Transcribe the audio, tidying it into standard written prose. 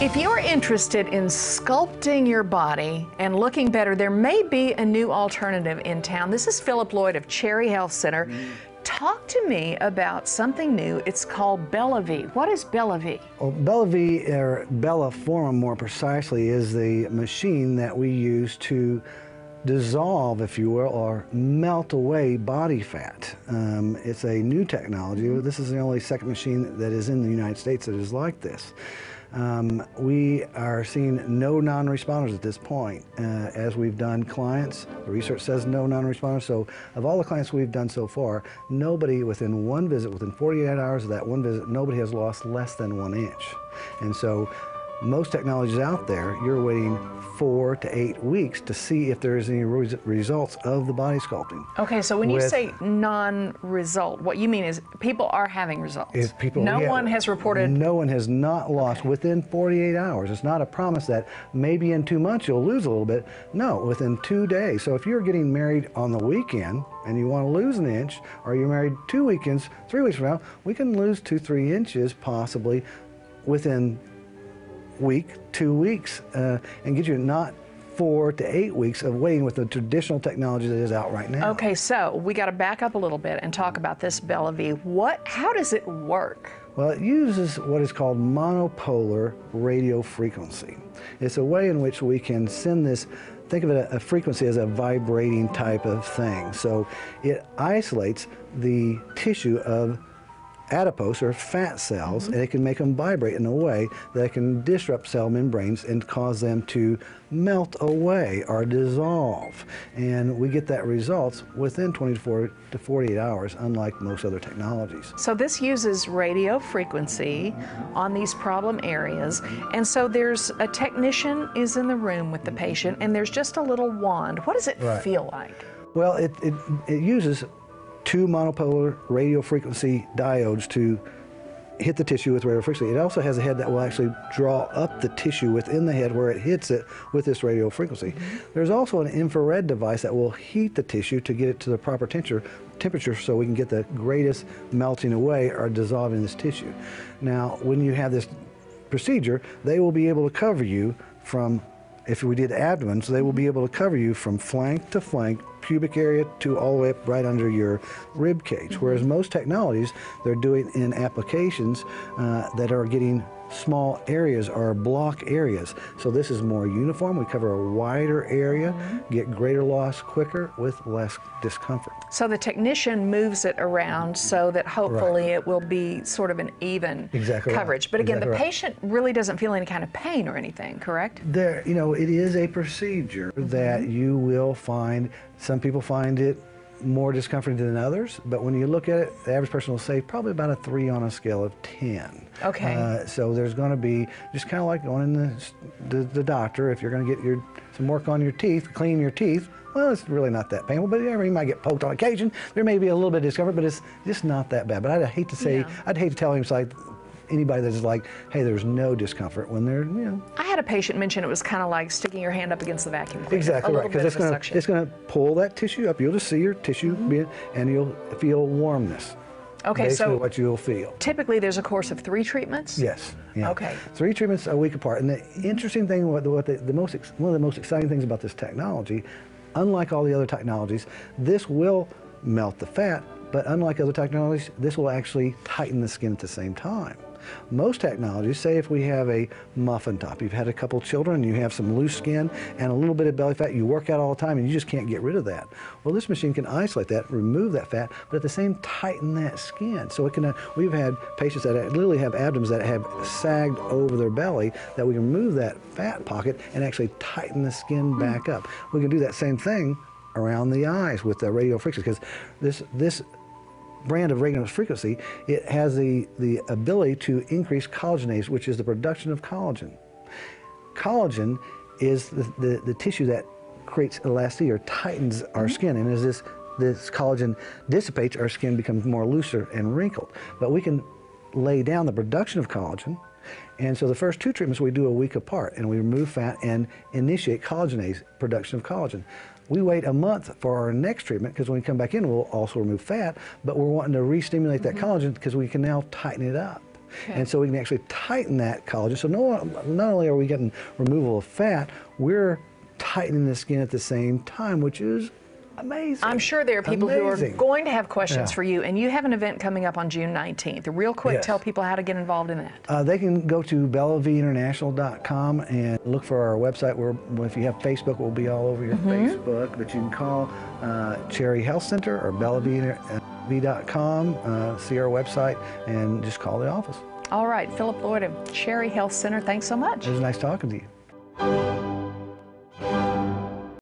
If you're interested in sculpting your body and looking better, there may be a new alternative in town. This is Philip Lloyd of Cherry Health Center. Talk to me about something new. It's called Belle Vie. What is Belle Vie? Well, Belle Vie, or Bella Forum more precisely, is the machine that we use to dissolve, if you will, or melt away body fat. It's a new technology. This is the only second machine that is in the United States that is like this. We are seeing no non-responders at this point. As we've done clients, the research says no non-responders. So of all the clients we've done so far, nobody within one visit, within 48 hours of that one visit, nobody has lost less than 1 inch. And so most technologies out there, you're waiting 4 to 8 weeks to see if there is any results of the body sculpting. Okay, so when you say non-result, what you mean is people are having results. If people, no one has reported. No one has not lost within 48 hours. It's not a promise that maybe in 2 months you'll lose a little bit. No, within 2 days. So if you're getting married on the weekend and you want to lose 1 inch, or you're married 2 weekends, 3 weeks from now, we can lose 2-3 inches possibly within week, 2 weeks, and get you not 4 to 8 weeks of waiting with the traditional technology that is out right now. Okay, so we got to back up a little bit and talk about this Belle Vie. How does it work? Well, it uses what is called monopolar radio frequency. It's a way in which we can send this. Think of it, a frequency as a vibrating type of thing. So it isolates the tissue of adipose or fat cells, and it can make them vibrate in a way that can disrupt cell membranes and cause them to melt away or dissolve. And we get that results within 24 to 48 hours, unlike most other technologies. So this uses radio frequency on these problem areas, and so there's a technician is in the room with the patient, and there's just a little wand. What does it feel like? Well, it uses 2 monopolar radio frequency diodes to hit the tissue with radio frequency. It also has a head that will actually draw up the tissue within the head where it hits it with this radio frequency. There's also an infrared device that will heat the tissue to get it to the proper temperature so we can get the greatest melting away or dissolving this tissue. Now, when you have this procedure, they will be able to cover you from, if we did abdomen, so they will be able to cover you from flank to flank, pubic area to all the way up right under your rib cage. Whereas most technologies, they're doing in applications that are getting small areas or block areas. So this is more uniform. We cover a wider area, get greater loss quicker with less discomfort. So the technician moves it around so that hopefully it will be sort of an even coverage. But again, the patient really doesn't feel any kind of pain or anything, correct? There, you know, it is a procedure that you will find, some people find it more discomforting than others, but when you look at it, the average person will say probably about a 3 on a scale of 10. Okay. So there's going to be just kind of like going in the doctor. If you're going to get some work on your teeth, clean your teeth, well, it's really not that painful, but you might get poked on occasion. There may be a little bit of discomfort, but it's just not that bad. But I'd hate to say, I'd hate to tell him, it's like anybody that's like, hey, there's no discomfort when they're, you know. I had a patient mention it was kind of like sticking your hand up against the vacuum cleaner. Exactly right, because it's going to pull that tissue up. You'll just see your tissue and you'll feel warmness. Okay, basically so what you'll feel. Typically there's a course of 3 treatments? Yes. Yeah. Okay. 3 treatments a week apart. And the interesting thing, one of the most exciting things about this technology, unlike all the other technologies, this will melt the fat, but unlike other technologies, this will actually tighten the skin at the same time. Most technologies, say if we have a muffin top, you've had a couple children and you have some loose skin and a little bit of belly fat, you work out all the time and you just can't get rid of that. Well, this machine can isolate that, remove that fat, but at the same tighten that skin. So it can, we've had patients that literally have abdomens that have sagged over their belly, that we can remove that fat pocket and actually tighten the skin back up. We can do that same thing around the eyes with the radio frequency, because this brand of radio frequency, it has the ability to increase collagenase, which is the production of collagen. Collagen is the tissue that creates elasticity or tightens our skin, and as this collagen dissipates, our skin becomes more looser and wrinkled. But we can lay down the production of collagen, and so the first 2 treatments we do a week apart, and we remove fat and initiate collagenase, production of collagen. We wait a month for our next treatment, because when we come back in, we'll also remove fat, but we're wanting to re-stimulate that collagen because we can now tighten it up. And so we can actually tighten that collagen. So not only are we getting removal of fat, we're tightening the skin at the same time, which is amazing. I'm sure there are people who are going to have questions Yeah. for you, and you have an event coming up on June 19th. Real quick, Yes. tell people how to get involved in that. They can go to bellevieinternational.com and look for our website. If you have Facebook, we'll be all over your Facebook. But you can call Cherry Health Center or bellevieinternational.com, see our website, and just call the office. All right, Philip Lloyd of Cherry Health Center, thanks so much. It was nice talking to you.